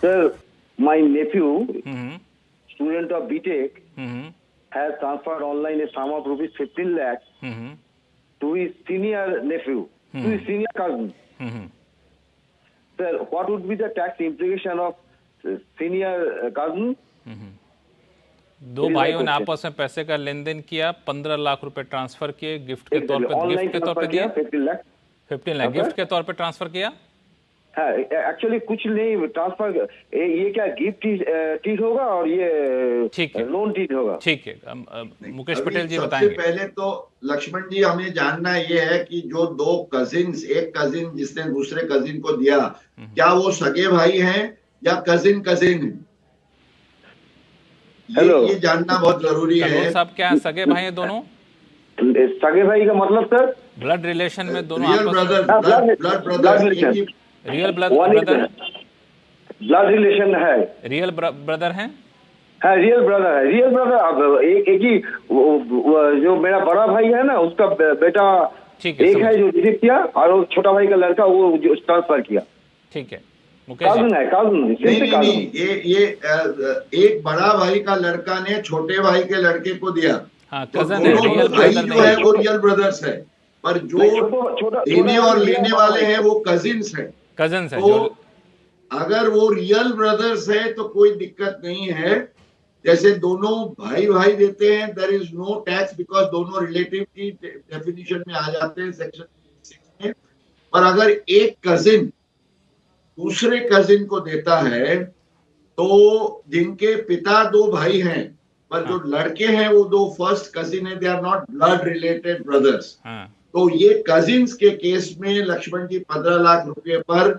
Sir, my nephew, student of BTech, has transferred online a sum of rupees 15 lakhs to his senior nephew, to his senior cousin. Sir, what would be the tax implication of senior cousin? दो भाइयों ने आपस में पैसे का लेन then किया, 15 लाख रुपए transfer किए, गिफ्ट के तौर पे दिया, 15 लाख गिफ्ट के तौर पे ट्रांसफर किया। हाँ, एक्चुअली कुछ नहीं ट्रांसफर, ये क्या गिफ्ट ठीक होगा और ये ठीक है, लोन ठीक होगा? ठीक है, मुकेश पटेल जी सबसे बताएंगे। पहले तो लक्ष्मण जी हमें जानना ये है कि जो दो कजिन्स, एक कजिन जिसने दूसरे कजिन को दिया, क्या वो सगे भाई हैं या कजिन है? ये जानना बहुत जरूरी है। साहब क्या सगे भाई हैं दोनों? सगे भाई का मतलब सर ब्लड रिलेशन में दोनों real brother, blood brother, real brother, blood relation है, रियल ब्रदर हैं। हाँ, रियल ब्रदर है, रियल ब्रदर। अब एक ही जो मेरा बड़ा भाई है ना, उसका बेटा ठीक है, एक है जो रिसीव किया, और वो छोटा भाई का लड़का वो जो ट्रांसफर किया। ठीक है, काजन है, काजन नहीं, ये एक बड़ा भाई का लड़का ने छोटे भाई के लड़के को दिया। हाँ, तो कजन है, रियल भाई ब्रदर जो है वो रियल ब्रदर्स है, पर जो देने और लेने वाले हैं वो कजिन्स है। कजिन्स है। तो अगर वो रियल ब्रदर्स है तो कोई दिक्कत नहीं है। जैसे दोनों भाई देते हैं, there is no tax, because दोनों रिलेटिव की डेफिनेशन में आ जाते हैं सेक्शन 6 में। पर अगर एक कजिन दूसरे कजिन को देता है, तो जिनके पिता दो भाई हैं पर जो लड़के हैं वो दो फर्स्ट कजिन है, they are not blood related brothers. तो ये कजिन्स के केस में लक्ष्मण जी 15 लाख रुपए पर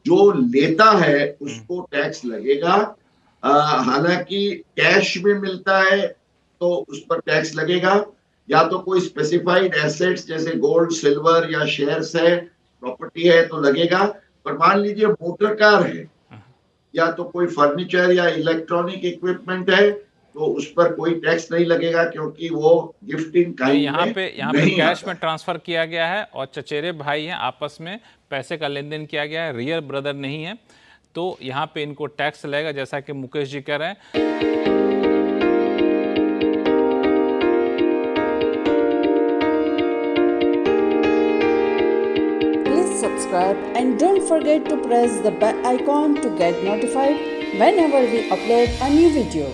जो लेता है उसको टैक्स लगेगा। हालांकि कैश में मिलता है तो उस पर टैक्स लगेगा, या तो कोई स्पेसिफाइड एसेट्स जैसे गोल्ड, सिल्वर या शेयर्स है, प्रॉपर्टी है तो लगेगा। पर मान लीजिए मोटर कार है या तो कोई फर्नीचर या इलेक्ट्रॉनिक इक्विपमेंट है, तो उस पर कोई टैक्स नहीं लगेगा, क्योंकि वो गिफ्टिंग काइंड यहाँ पे कैश में ट्रांसफर किया गया है और चचेरे भाई हैं, आपस में पैसे का लेन देन किया गया है, रियल ब्रदर नहीं है, तो यहाँ पे इनको टैक्स लगेगा, जैसा कि मुकेश जी कह रहे हैं। Subscribe and don't forget to press the bell icon to get notified whenever we upload a new video.